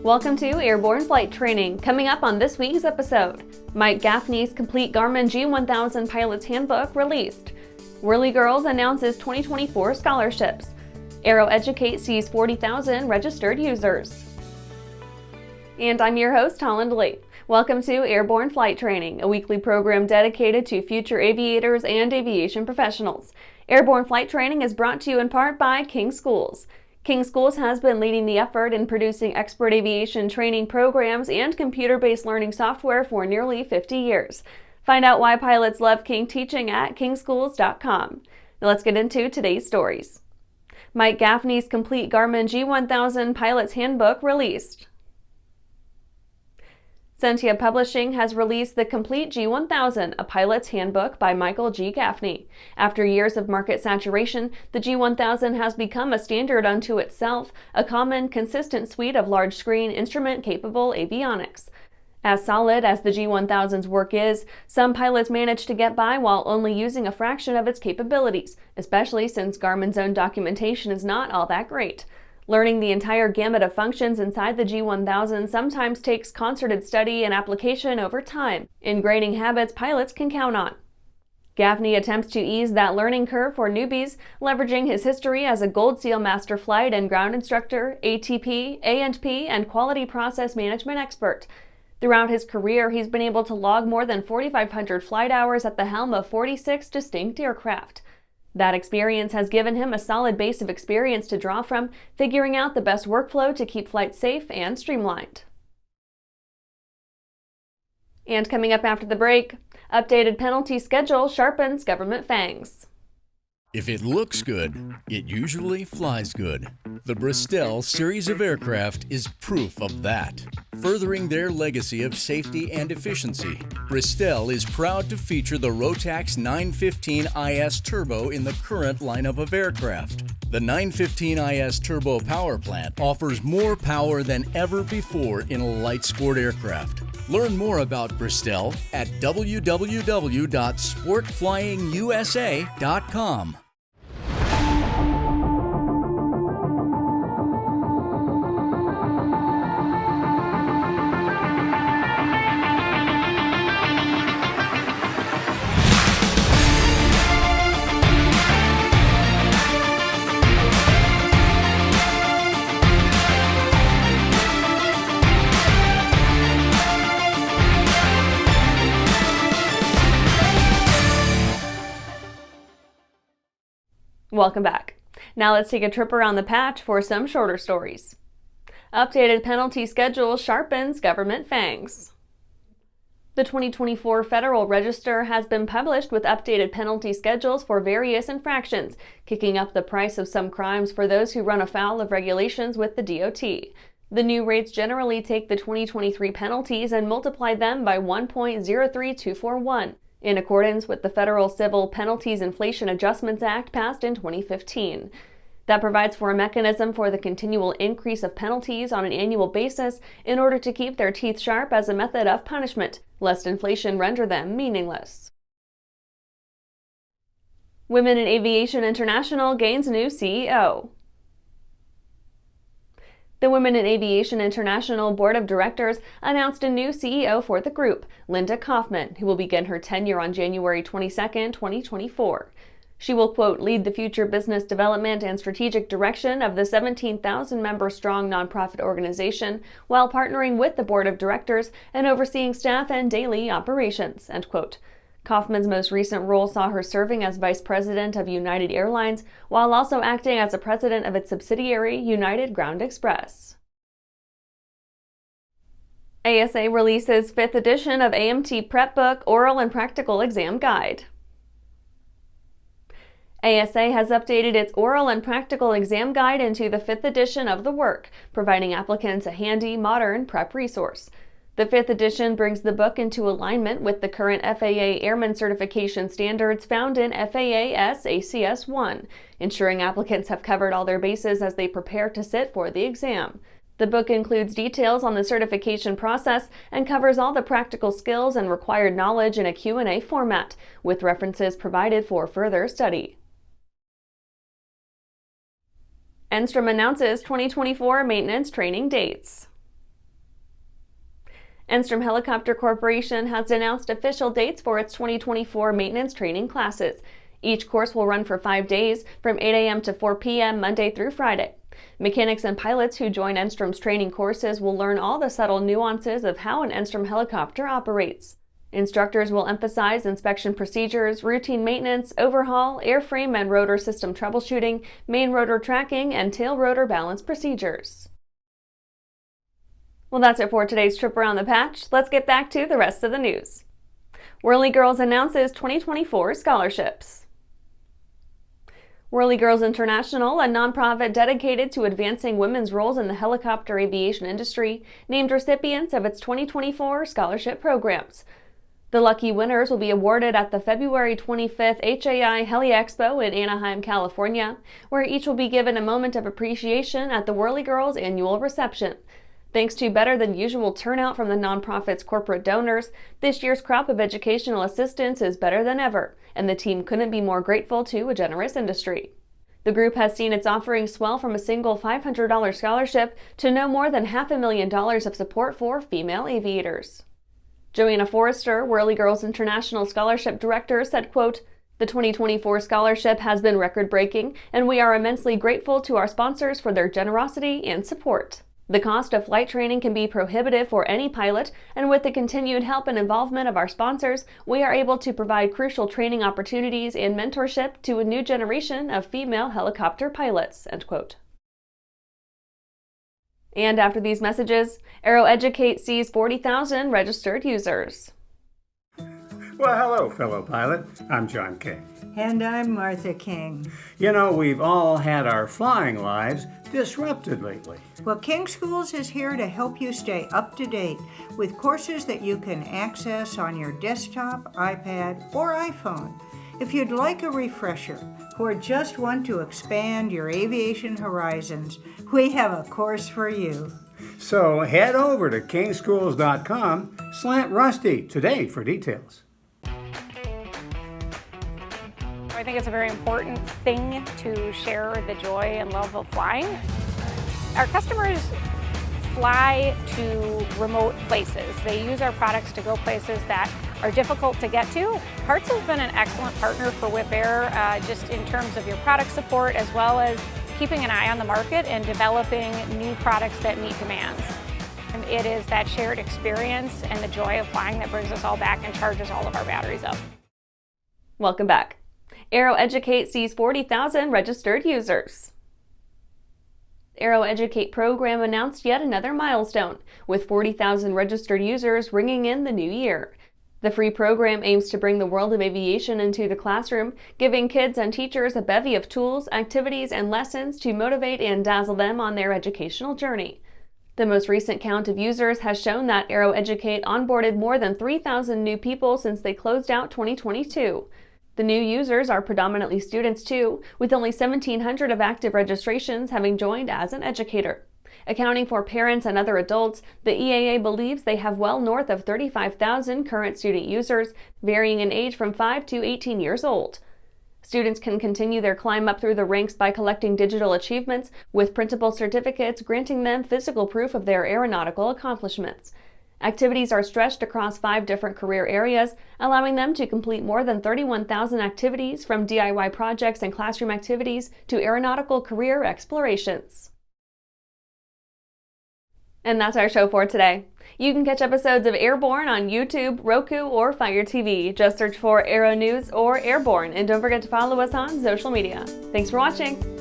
Welcome to Airborne Flight Training. Coming up on this week's episode, Mike Gaffney's Complete G1000 Pilot's Handbook released. Whirly-Girls announces 2024 scholarships. AeroEducate sees 40,000 registered users. And I'm your host, Holland Lee. Welcome to Airborne Flight Training, a weekly program dedicated to future aviators and aviation professionals. Airborne Flight Training is brought to you in part by King Schools. King Schools has been leading the effort in producing expert aviation training programs and computer-based learning software for nearly 50 years. Find out why pilots love King teaching at kingschools.com. Now let's get into today's stories. Mike Gaffney's Complete G1000 Pilot's Handbook released. Sentia Publishing has released the Complete G1000, a pilot's handbook by Michael G. Gaffney. After years of market saturation, the G1000 has become a standard unto itself, a common, consistent suite of large-screen, instrument-capable avionics. As solid as the G1000's work is, some pilots manage to get by while only using a fraction of its capabilities, especially since Garmin's own documentation is not all that great. Learning the entire gamut of functions inside the G1000 sometimes takes concerted study and application over time, ingraining habits pilots can count on. Gaffney attempts to ease that learning curve for newbies, leveraging his history as a Gold Seal Master Flight and Ground Instructor, ATP, A&P, and Quality Process Management expert. Throughout his career, he's been able to log more than 4,500 flight hours at the helm of 46 distinct aircraft. That experience has given him a solid base of experience to draw from, figuring out the best workflow to keep flights safe and streamlined. And coming up after the break, updated penalty schedule sharpens government fangs. If it looks good, it usually flies good. The Bristol series of aircraft is proof of that. Furthering their legacy of safety and efficiency, Bristol is proud to feature the Rotax 915 IS Turbo in the current lineup of aircraft. The 915 IS Turbo power plant offers more power than ever before in a light sport aircraft. Learn more about Bristol at www.sportflyingusa.com. Welcome back. Now let's take a trip around the patch for some shorter stories. Updated penalty schedule sharpens government fangs. The 2024 Federal Register has been published with updated penalty schedules for various infractions, kicking up the price of some crimes for those who run afoul of regulations with the DOT. The new rates generally take the 2023 penalties and multiply them by 1.03241. in accordance with the Federal Civil Penalties Inflation Adjustments Act passed in 2015. That provides for a mechanism for the continual increase of penalties on an annual basis in order to keep their teeth sharp as a method of punishment, lest inflation render them meaningless. Women in Aviation International gains new CEO. The Women in Aviation International Board of Directors announced a new CEO for the group, Linda Kaufman, who will begin her tenure on January 22, 2024. She will, quote, lead the future business development and strategic direction of the 17,000-member-strong nonprofit organization while partnering with the Board of Directors and overseeing staff and daily operations, end quote. Kaufman's most recent role saw her serving as vice president of United Airlines, while also acting as a president of its subsidiary, United Ground Express. ASA releases 5th edition of AMT Prep Book Oral and Practical Exam Guide. ASA has updated its Oral and Practical Exam Guide into the 5th edition of the work, providing applicants a handy, modern prep resource. The 5th edition brings the book into alignment with the current FAA Airman certification standards found in FAA ACS 1, ensuring applicants have covered all their bases as they prepare to sit for the exam. The book includes details on the certification process and covers all the practical skills and required knowledge in a Q&A format, with references provided for further study. Enstrom announces 2024 maintenance training dates. Enstrom Helicopter Corporation has announced official dates for its 2024 maintenance training classes. Each course will run for 5 days, from 8 a.m. to 4 p.m. Monday through Friday. Mechanics and pilots who join Enstrom's training courses will learn all the subtle nuances of how an Enstrom helicopter operates. Instructors will emphasize inspection procedures, routine maintenance, overhaul, airframe and rotor system troubleshooting, main rotor tracking, and tail rotor balance procedures. Well, that's it for today's trip around the patch. Let's get back to the rest of the news. Whirly-Girls announces 2024 scholarships. Whirly-Girls International, a nonprofit dedicated to advancing women's roles in the helicopter aviation industry, named recipients of its 2024 scholarship programs. The lucky winners will be awarded at the February 25th HAI Heli-Expo in Anaheim, California, where each will be given a moment of appreciation at the Whirly-Girls Annual Reception. Thanks to better-than-usual turnout from the nonprofit's corporate donors, this year's crop of educational assistance is better than ever, and the team couldn't be more grateful to a generous industry. The group has seen its offerings swell from a single $500 scholarship to no more than $500,000 of support for female aviators. Joanna Forrester, Whirly-Girls International Scholarship Director, said, quote, "The 2024 scholarship has been record-breaking, and we are immensely grateful to our sponsors for their generosity and support. The cost of flight training can be prohibitive for any pilot, and with the continued help and involvement of our sponsors, we are able to provide crucial training opportunities and mentorship to a new generation of female helicopter pilots." End quote. And after these messages, AeroEducate sees 40,000 registered users. Well, hello, fellow pilot. I'm John King. And I'm Martha King. You know, we've all had our flying lives disrupted lately. Well, King Schools is here to help you stay up to date with courses that you can access on your desktop, iPad, or iPhone. If you'd like a refresher or just want to expand your aviation horizons, we have a course for you. So head over to kingschools.com/rusty today for details. I think it's a very important thing to share the joy and love of flying. Our customers fly to remote places. They use our products to go places that are difficult to get to. Hertz has been an excellent partner for Whip Air, just in terms of your product support, as well as keeping an eye on the market and developing new products that meet demands. And it is that shared experience and the joy of flying that brings us all back and charges all of our batteries up. Welcome back. AeroEducate sees 40,000 registered users. AeroEducate program announced yet another milestone, with 40,000 registered users ringing in the new year. The free program aims to bring the world of aviation into the classroom, giving kids and teachers a bevy of tools, activities, and lessons to motivate and dazzle them on their educational journey. The most recent count of users has shown that AeroEducate onboarded more than 3,000 new people since they closed out 2022. The new users are predominantly students too, with only 1,700 of active registrations having joined as an educator. Accounting for parents and other adults, the EAA believes they have well north of 35,000 current student users, varying in age from 5 to 18 years old. Students can continue their climb up through the ranks by collecting digital achievements, with printable certificates granting them physical proof of their aeronautical accomplishments. Activities are stretched across 5 different career areas, allowing them to complete more than 31,000 activities, from DIY projects and classroom activities to aeronautical career explorations. And that's our show for today. You can catch episodes of Airborne on YouTube, Roku, or Fire TV. Just search for Aero-News or Airborne, and don't forget to follow us on social media. Thanks for watching!